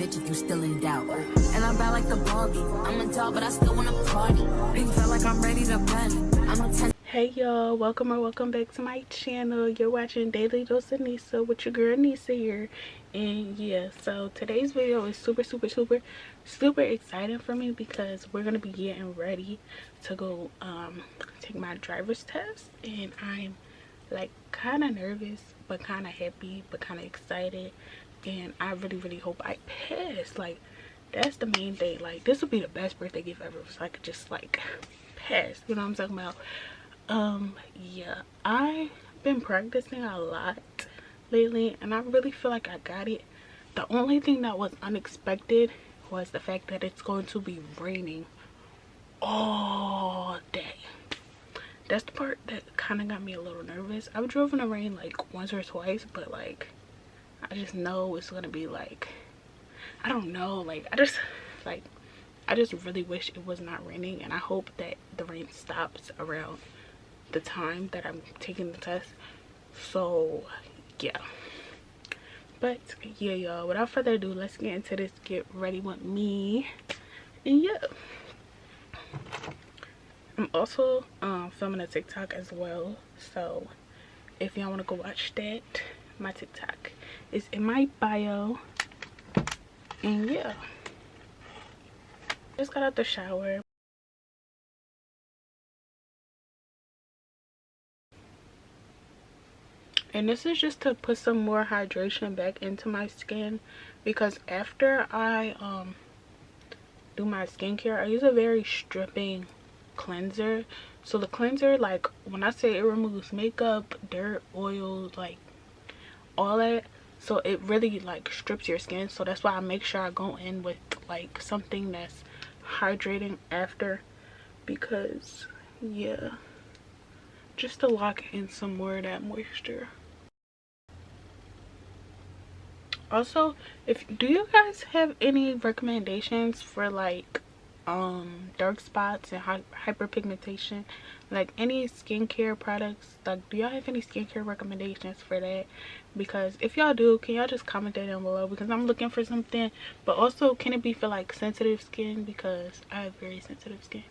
bitch if you still in doubt. And I'm bad like the Barbie. I'm a doll, but I still wanna party. Pink felt like I'm ready to bend. I'm a 10. Hey y'all, welcome back to my channel. You're watching Daily Dose of Nisa with your girl Nisa here. And yeah, so today's video is super exciting for me because we're gonna be getting ready to go take my driver's test, and I'm like kind of nervous but kind of happy but kind of excited, and I really hope I pass. Like, that's the main thing. Like, this would be the best birthday gift ever, so I could just like pass, you know what I'm talking about. Yeah, I've been practicing a lot lately and I really feel like I got it. The only thing that was unexpected was the fact that it's going to be raining all day. That's the part that kind of got me a little nervous. I've driven in the rain like once or twice, but like I just know it's gonna be like, I don't know, like I just really wish it was not raining, and I hope that the rain stops around the time that I'm taking the test. So yeah, but yeah y'all, without further ado, let's get into this get ready with me. And yeah, I'm also filming a TikTok as well, so if y'all want to go watch that, my TikTok is in my bio. And yeah, just got out the shower. And this is just to put some more hydration back into my skin, because after I do my skincare, I use a very stripping cleanser. So the cleanser, like when I say it removes makeup, dirt, oils, like all that, so it really like strips your skin. So that's why I make sure I go in with like something that's hydrating after, because yeah, just to lock in some more of that moisture. Also, do you guys have any recommendations for like dark spots and hyperpigmentation, like any skincare products? Like, do y'all have any skincare recommendations for that? Because if y'all do, can y'all just comment that down below, because I'm looking for something. But also, can it be for like sensitive skin, because I have very sensitive skin.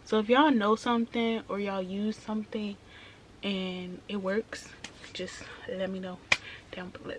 So if y'all know something or y'all use something and it works, just let me know down below.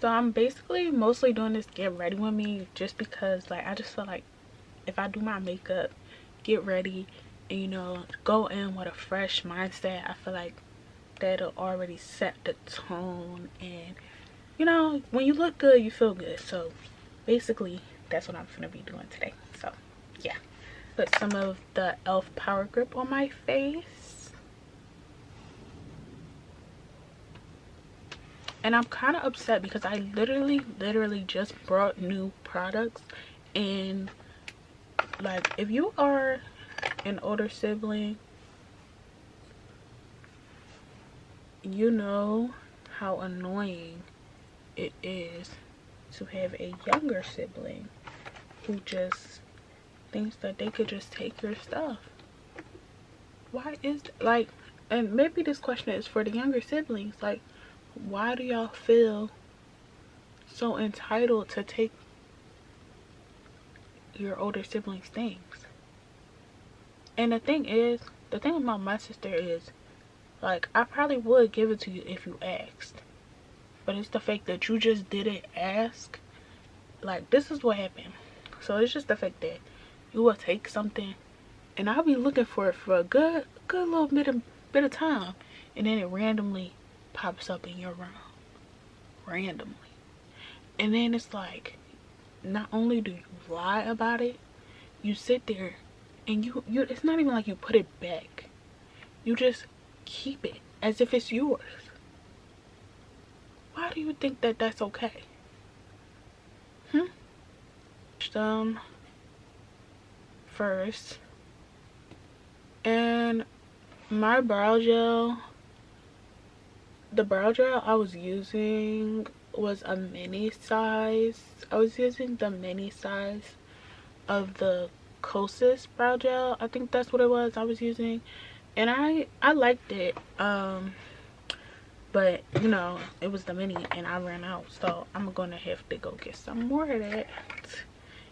So I'm basically mostly doing this get ready with me just because like I just feel like if I do my makeup, get ready, and you know, go in with a fresh mindset, I feel like that'll already set the tone. And you know, when you look good, you feel good. So basically that's what I'm gonna be doing today. So yeah, put some of the e.l.f. power grip on my face. And I'm kind of upset because I literally just brought new products. And like, if you are an older sibling, you know how annoying it is to have a younger sibling who just thinks that they could just take your stuff. Why is like, and maybe this question is for the younger siblings, like, why do y'all feel so entitled to take your older siblings' things? And the thing about my sister is, like, I probably would give it to you if you asked, but it's the fact that you just didn't ask. Like, this is what happened. So it's just the fact that you will take something and I'll be looking for it for a good little bit of time, and then it randomly pops up in your room. Randomly. And then it's like, not only do you lie about it, you sit there and you it's not even like you put it back. You just keep it as if it's yours. Why do you think that that's okay? first. And my brow gel, the brow gel I was using was a mini size. I was using the mini size of the Kosas brow gel. I think that's what it was I was using, and I liked it. But you know, it was the mini and I ran out, so I'm gonna have to go get some more of that.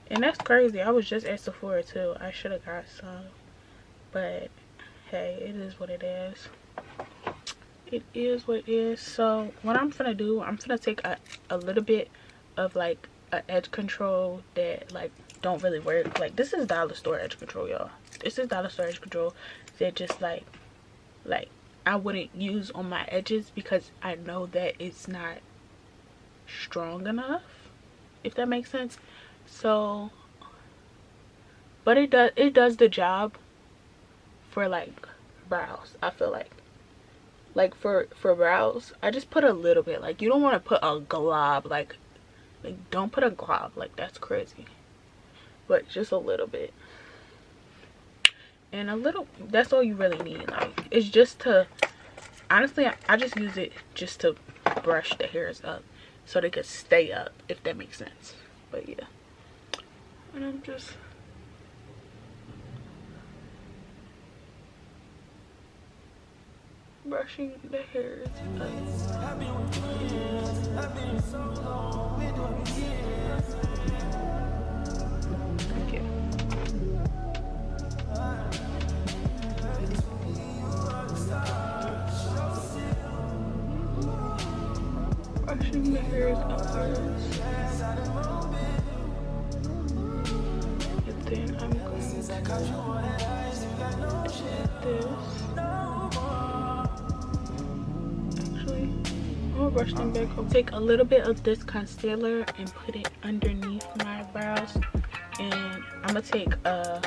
And that's crazy. I was just at Sephora too. I should have got some, but hey, it is what it is. It is what it is. So what I'm gonna do, I'm gonna take a little bit of like a edge control that like don't really work. Like this is dollar store edge control, y'all. This is dollar store edge control that just like I wouldn't use on my edges because I know that it's not strong enough, if that makes sense. So, but it does the job for like brows. I feel like for brows, I just put a little bit. Like you don't want to put a glob, like don't put a glob, like that's crazy, but just a little bit. And a little, that's all you really need. Like it's just to, honestly, I just use it just to brush the hairs up so they could stay up, if that makes sense. But yeah, and I'm just brushing the hairs up. Thank you. Brushing the hairs upwards, and then I'm going to this. Actually, I'm gonna brush them back up. Take a little bit of this concealer and put it underneath my brows, and I'm gonna take a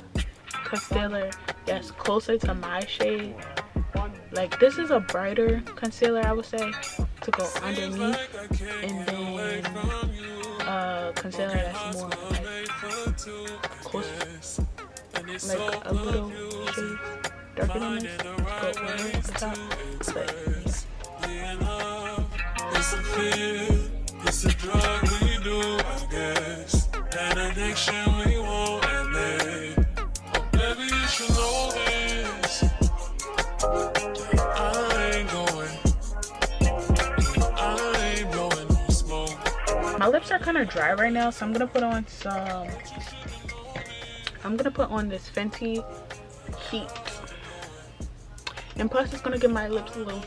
concealer that's closer to my shade. Like this is a brighter concealer, I would say, to go underneath, and then concealer that's more like close, like a little shade darker than this, to go over the top. But yeah. It's a fear, it's a drug we do, I guess. An addiction we won't admit. Oh, baby, you should know this. I ain't blowing no smoke. My lips are kind of dry right now, so I'm gonna put on some. I'm gonna put on this Fenty Heat, and plus it's gonna give my lips a little.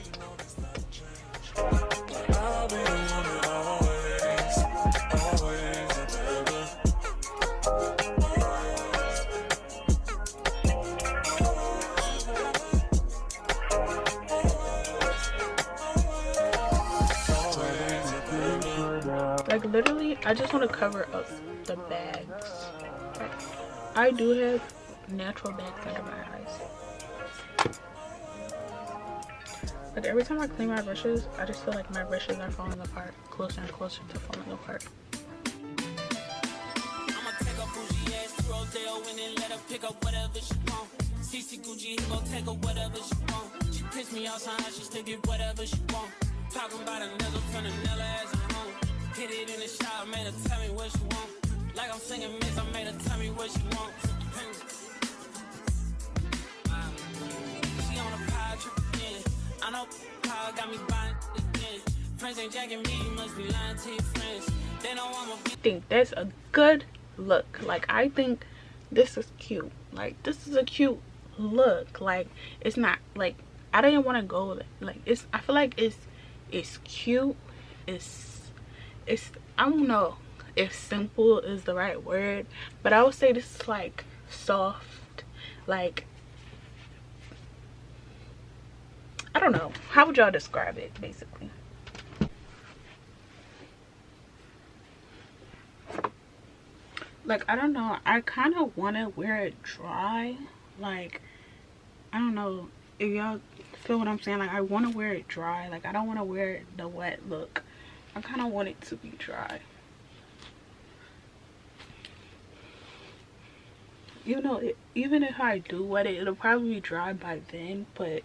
Like literally, I just want to cover up the bags. I do have natural bags under my eyes. Like every time I clean my brushes, I just feel like my brushes are falling apart, closer and closer to falling apart. I'ma take a bougie ass to Rodeo and let her pick up whatever she want. CC Gucci, he gon' take her whatever she want. She pissed me off, somehow she still get whatever she want. Talking about a nigga from the Nella as a home. Hit it in the shower, made her tell me what she want. Like I'm singing Miss, I made her tell me what she want. She on a power trip again. I know power got me buying again. Friends ain't jacking me, you must be lying to your friends. They know I'm a I think that's a good look. Like I think this is cute. Like this is a cute look. Like it's not like, I didn't want to go like, it's, I feel like it's cute. It's I don't know if simple is the right word, but I would say this is like soft. Like I don't know, how would y'all describe it basically? Like I don't know, I kind of want to wear it dry. Like I don't know if y'all feel what I'm saying. Like I want to wear it dry. Like I don't want to wear it the wet look. I kind of want it to be dry. even if I do wet it, it'll probably be dry by then, but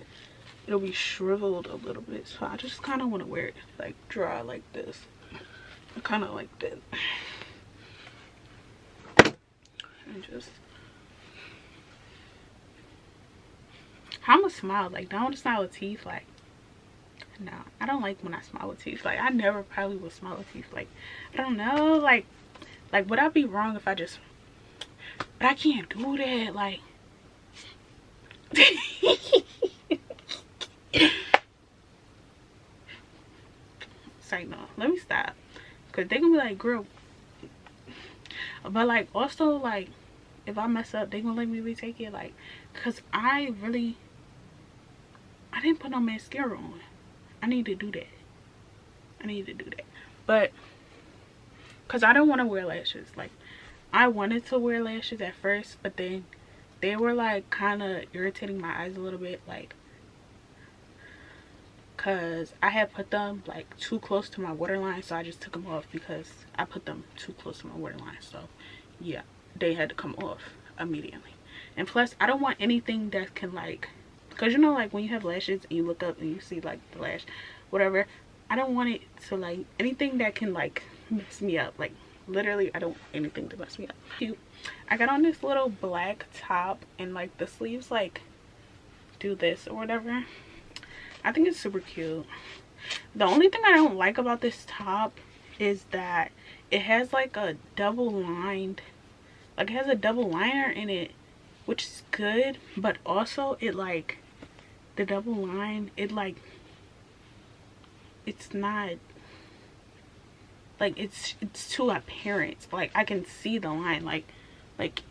it'll be shriveled a little bit. So I just kind of want to wear it like dry like this. I kind of like that. And just, how I'ma smile, like, don't want to smile with teeth, like, no, I don't like when I smile with teeth. Like, I never probably would smile with teeth. Like, I don't know, like would I be wrong if I just, but I can't do that, like. Sorry, no, let me stop, because they gonna be like, girl. But like, also, like, if I mess up, they gonna let me retake it, like, because I didn't put no mascara on. I need to do that. But because I don't want to wear lashes. Like, I wanted to wear lashes at first, but then they were like kind of irritating my eyes a little bit, like, because I had put them like too close to my waterline, so I just took them off because I put them too close to my waterline. So yeah, they had to come off immediately. And plus, I don't want anything that can, like, because you know, like, when you have lashes and you look up and you see like the lash, whatever, I don't want it to, like, anything that can like mess me up. Like, literally, I don't want anything to mess me up. Cute. I got on this little black top, and like the sleeves like do this or whatever. I think it's super cute. The only thing I don't like about this top is that it has like a double lined, like, it has a double liner in it, which is good, but also it, like, the double line, it, like, it's not, like, it's too apparent. Like, I can see the line, like,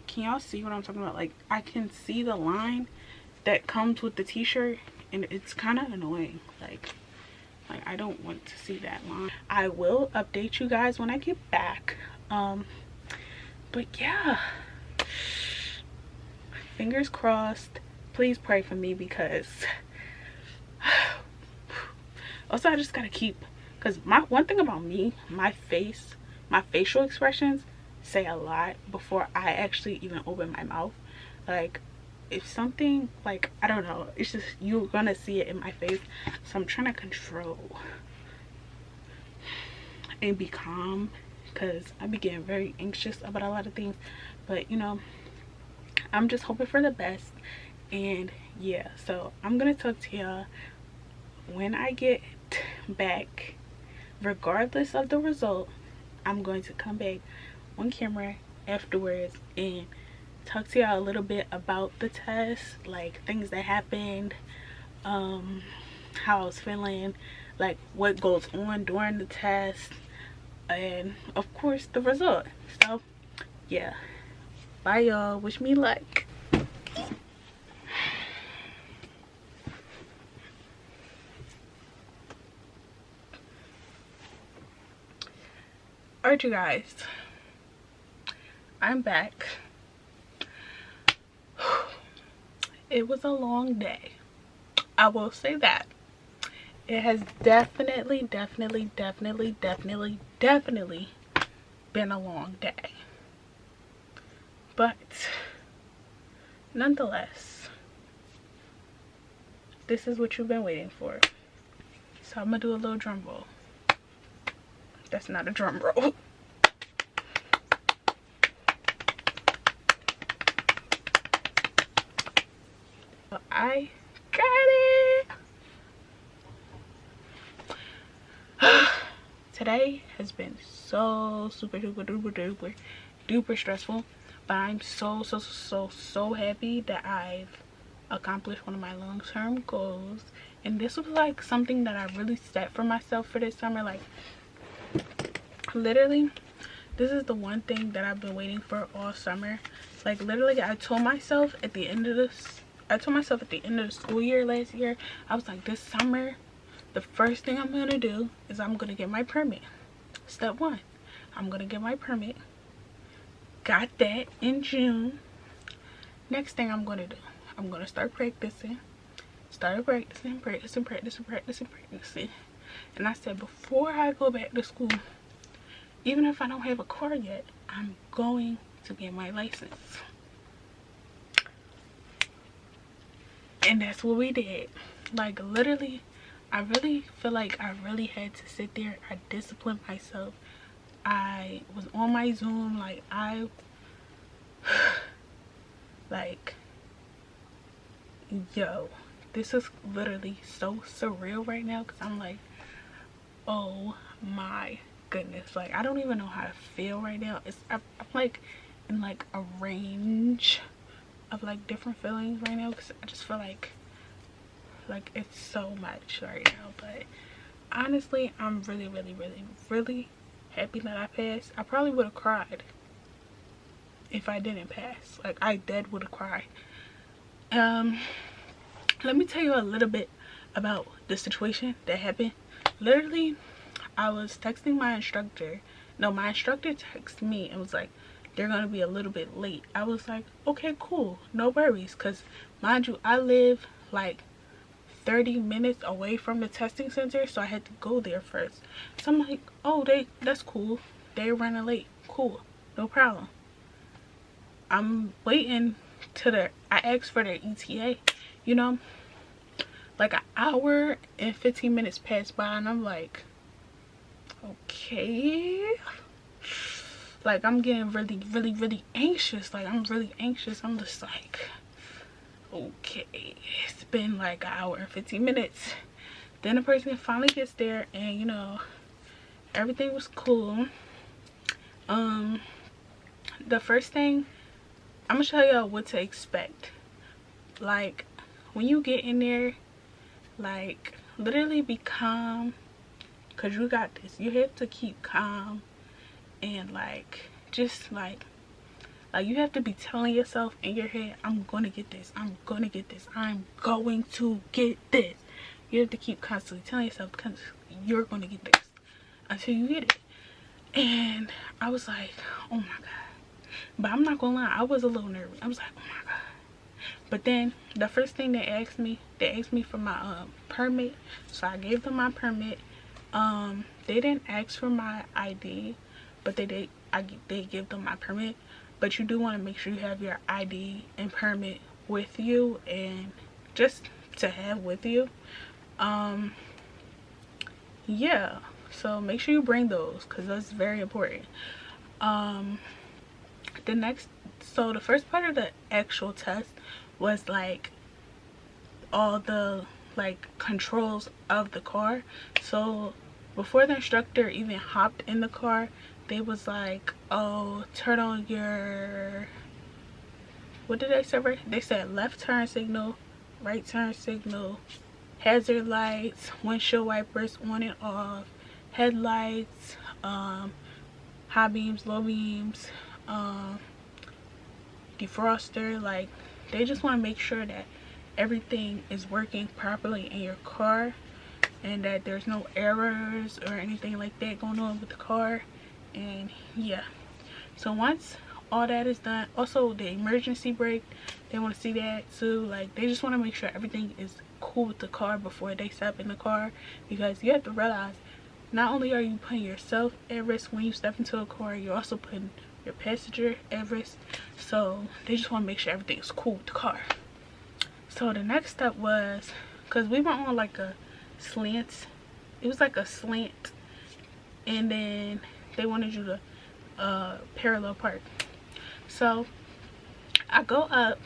can y'all see what I'm talking about? Like, I can see the line that comes with the t-shirt, and it's kind of annoying. Like I don't want to see that line. I will update you guys when I get back. But yeah, fingers crossed. Please pray for me, because also I just gotta keep, because one thing about me, my facial expressions say a lot before I actually even open my mouth. Like, if something, like, I don't know, it's just, you're gonna see it in my face. So I'm trying to control and be calm, because I be getting very anxious about a lot of things. But you know, I'm just hoping for the best. And yeah, so I'm gonna talk to y'all when I get back. Regardless of the result, I'm going to come back on camera afterwards and talk to y'all a little bit about the test, like things that happened, how I was feeling, like what goes on during the test, and of course the result. So yeah, bye y'all, wish me luck. Alright, you guys, I'm back. It was a long day, I will say that. It has definitely been a long day, but nonetheless, this is what you've been waiting for. So I'm gonna do a little drum roll. That's not a drum roll. I got it. Today has been so super duper stressful, but I'm so happy that I've accomplished one of my long-term goals. And this was like something that I really set for myself for this summer. Like, literally, this is the one thing that I've been waiting for all summer. Like, literally, I told myself at the end of the school year last year, I was like, this summer, the first thing I'm gonna do is I'm gonna get my permit. Step one, I'm gonna get my permit. Got that in June. Next thing I'm gonna do, I'm gonna start practicing. Started practicing. And I said, before I go back to school, even if I don't have a car yet, I'm going to get my license. And that's what we did. Like, literally, I really feel like I really had to sit there. I disciplined myself. I was on my Zoom, like, like, yo, this is literally so surreal right now, because I'm like, oh my goodness, like, I don't even know how to feel right now. I'm like in like a range of like different feelings right now, because I just feel like it's so much right now. But honestly, I'm really happy that I passed. I probably would have cried if I didn't pass. Like, I dead would have cried. Let me tell you a little bit about the situation that happened. Literally, I was texting my instructor. No, my instructor texted me and was like, they're gonna be a little bit late. I was like, okay, cool, no worries, because mind you, I live like 30 minutes away from the testing center, so I had to go there first. So I'm like, oh, that's cool, they're running late, cool, no problem. I'm waiting till I asked for their ETA, you know, like an hour and 15 minutes passed by, and I'm like, okay, like, I'm getting really anxious. Like, I'm really anxious. I'm just like, okay, it's been like an hour and 15 minutes. Then the person finally gets there, and you know, everything was cool. The first thing, I'm gonna show y'all what to expect. Like, when you get in there, like, literally be calm, because you got this. You have to keep calm, and like, just like you have to be telling yourself in your head, I'm gonna get this, I'm gonna get this, I'm going to get this. You have to keep constantly telling yourself, because you're gonna get this until you get it. And I was like, oh my god. But I'm not gonna lie, I was a little nervous. I was like, oh my god. But then the first thing they asked me for my permit. So I gave them my permit. They didn't ask for my ID, but they give them my permit. But you do want to make sure you have your ID and permit with you, and just to have with you. Yeah, so make sure you bring those, because that's very important. So the first part of the actual test was like all the like controls of the car. So before the instructor even hopped in the car, they was like, oh, turn on your, what did they say? They said left turn signal, right turn signal, hazard lights, windshield wipers on and off, headlights, high beams, low beams, defroster. Like, they just want to make sure that everything is working properly in your car, and that there's no errors or anything like that going on with the car. And yeah, so once all that is done, also the emergency brake, they want to see that too. Like, they just want to make sure everything is cool with the car before they step in the car, because you have to realize, not only are you putting yourself at risk when you step into a car, you're also putting your passenger at risk. So they just want to make sure everything is cool with the car. So the next step was, because we went on like a slant, it was like a slant, and then they wanted you to parallel park. So I go up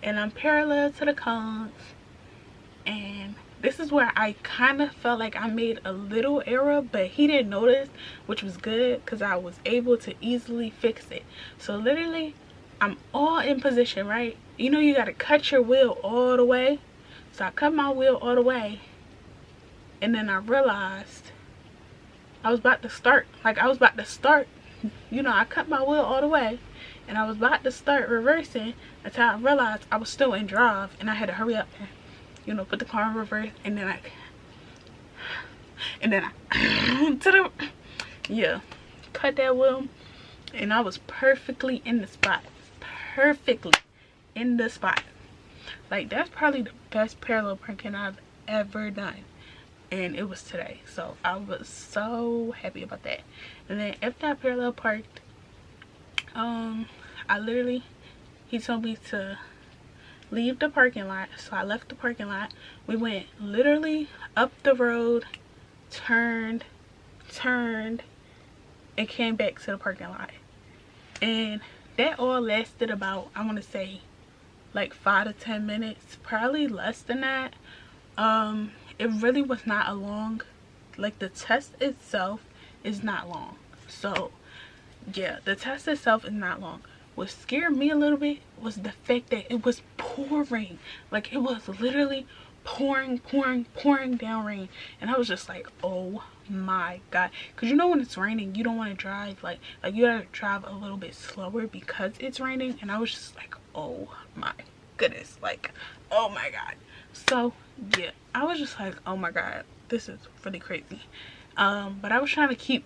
and I'm parallel to the cones, and this is where I kind of felt like I made a little error, but he didn't notice, which was good, because I was able to easily fix it. So literally, I'm all in position, right? You know, you got to cut your wheel all the way. So I cut my wheel all the way, and then I realized I was about to start. Like, I was about to start, you know, I cut my wheel all the way, and I was about to start reversing until I realized I was still in drive, and I had to hurry up and, you know, put the car in reverse, and then I yeah, cut that wheel, and I was perfectly in the spot. Perfectly in the spot. Like, that's probably the best parallel parking I've ever done, and it was today. So I was so happy about that. And then after I parallel parked, I literally, he told me to leave the parking lot. So I left the parking lot. We went literally up the road, turned, and came back to the parking lot. And that all lasted about, I want to say, like 5 to 10 minutes, probably less than that. It really was not a long, like the test itself is not long. So yeah, the test itself is not long. What scared me a little bit was the fact that it was pouring. Like it was literally pouring down rain. And I was just like, oh my god. Because you know when it's raining, you don't want to drive. Like you gotta drive a little bit slower because it's raining. And I was just like, oh my goodness. Like, oh my god. So yeah, I was just like, oh my god, this is really crazy. But I was trying to keep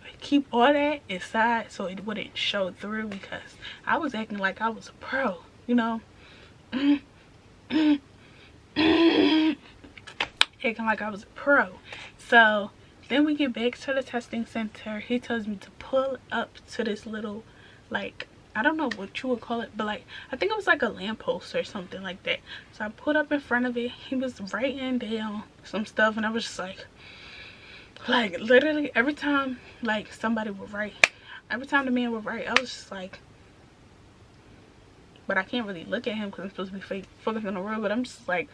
all that inside so it wouldn't show through, because I was acting like I was a pro, you know. Acting like I was a pro. So then we get back to the testing center. He tells me to pull up to this little, like, I don't know what you would call it, but like I think it was like a lamppost or something like that. So I pulled up in front of it. He was writing down some stuff, and I was just like literally every time like somebody would write, every time the man would write, I was just like, but I can't really look at him because I'm supposed to be focused on the road. But I'm just like,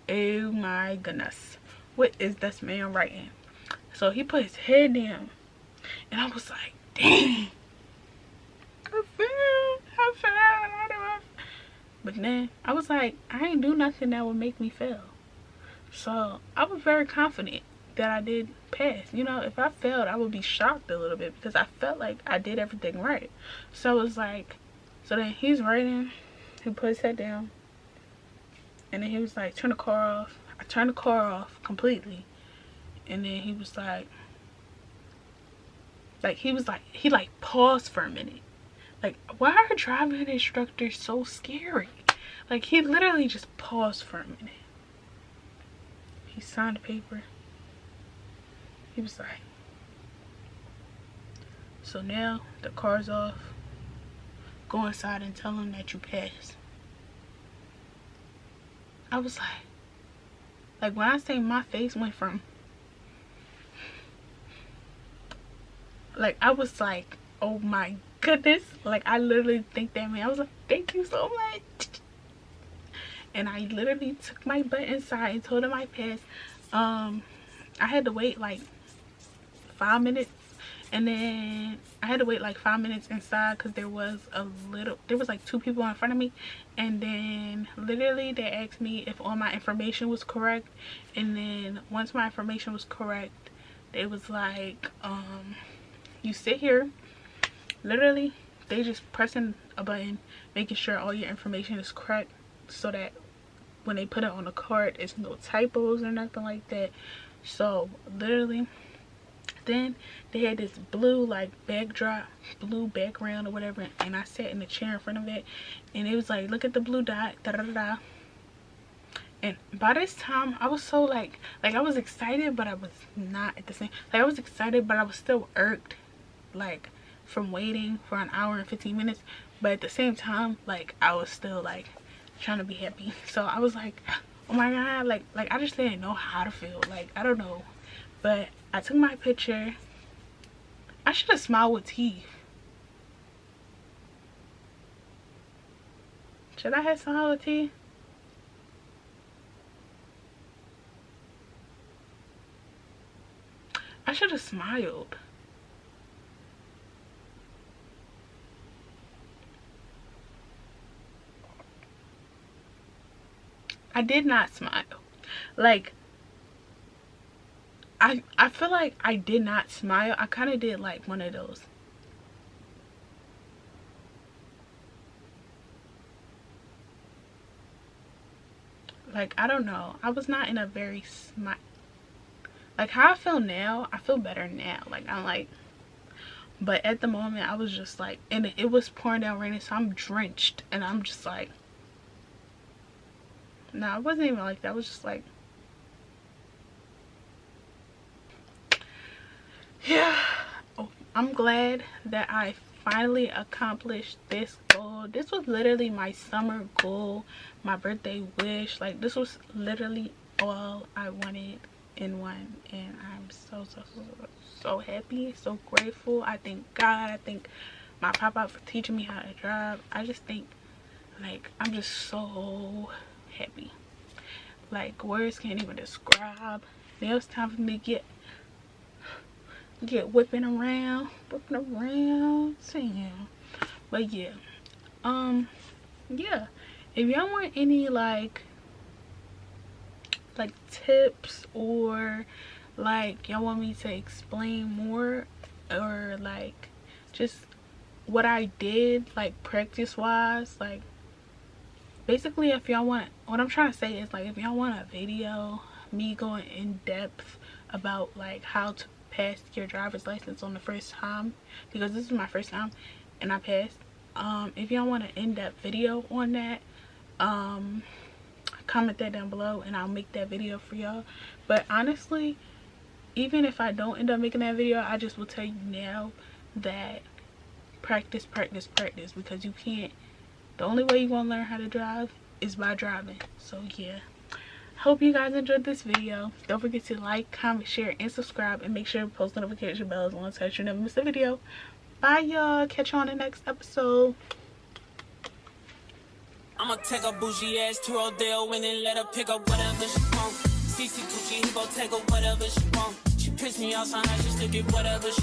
oh my goodness, what is this man writing? So he put his head down, and I was like, dang, I failed. But then I was like, I ain't do nothing that would make me fail. So I was very confident that I did pass. You know, if I failed, I would be shocked a little bit because I felt like I did everything right. So it was like, so then he's writing, he put his head down, and then he was like, turn the car off. I turned the car off completely, and then he was like he paused for a minute. Like, why are driving instructors so scary? Like, he literally just paused for a minute. He signed the paper. He was like, so now the car's off. Go inside and tell him that you passed. I was like when I say my face went from, like, I was like, oh my goodness. Like, I literally thanked that man. I was like, thank you so much. And I literally took my butt inside and told him I passed. I had to wait like 5 minutes, and then I had to wait like 5 minutes inside because there was like 2 people in front of me. And then literally they asked me if all my information was correct, and then once my information was correct, they was like, you sit here. Literally they just pressing a button, making sure all your information is correct, so that when they put it on the card, it's no typos or nothing like that. So literally, then they had this blue like backdrop, blue background or whatever, and I sat in the chair in front of it, and it was like, look at the blue dot, da da da da. And by this time I was so like I was excited, but I was not at the same, like I was excited but I was still irked, like, from waiting for an hour and 15 minutes. But at the same time, like, I was still like trying to be happy. So I was like, oh my god, like I just didn't know how to feel. Like, I don't know. But I took my picture. I should have smiled with teeth. Should I have smiled with teeth? I should have smiled. I did not smile. Like, I feel like I did not smile. I kind of did like one of those. Like, I don't know. I was not in a very smile. Like, how I feel now, I feel better now. Like, I'm like, but at the moment I was just like, and it was pouring down raining, so I'm drenched, and I'm just like, no, I wasn't even like that. I was just like, yeah. Oh, I'm glad that I finally accomplished this goal. This was literally my summer goal, my birthday wish. Like, this was literally all I wanted in one, and I'm so happy, so grateful. I thank God. I thank my papa for teaching me how to drive. I just think, like, I'm just so happy. Like, words can't even describe. Now it's time for me to get whipping around, damn. But yeah, yeah, if y'all want any like tips, or like y'all want me to explain more, or like just what I did, like practice wise, like basically, if y'all want, what I'm trying to say is, like, if y'all want a video me going in depth about like how to pass your driver's license on the first time, because this is my first time and I passed. If y'all want an in-depth video on that, comment that down below and I'll make that video for y'all. But honestly, even if I don't end up making that video, I just will tell you now that practice, because you can't, the only way you want to learn how to drive is by driving. So yeah, hope you guys enjoyed this video. Don't forget to like, comment, share, and subscribe, and make sure to post notification bells on so you never miss a video. Bye y'all, catch you on the next episode. I'ma take a bougie ass to Rodeo and then let her pick up whatever she want. CC Gucci, he gon' take her whatever she want. She pissed me off, so I just to get whatever she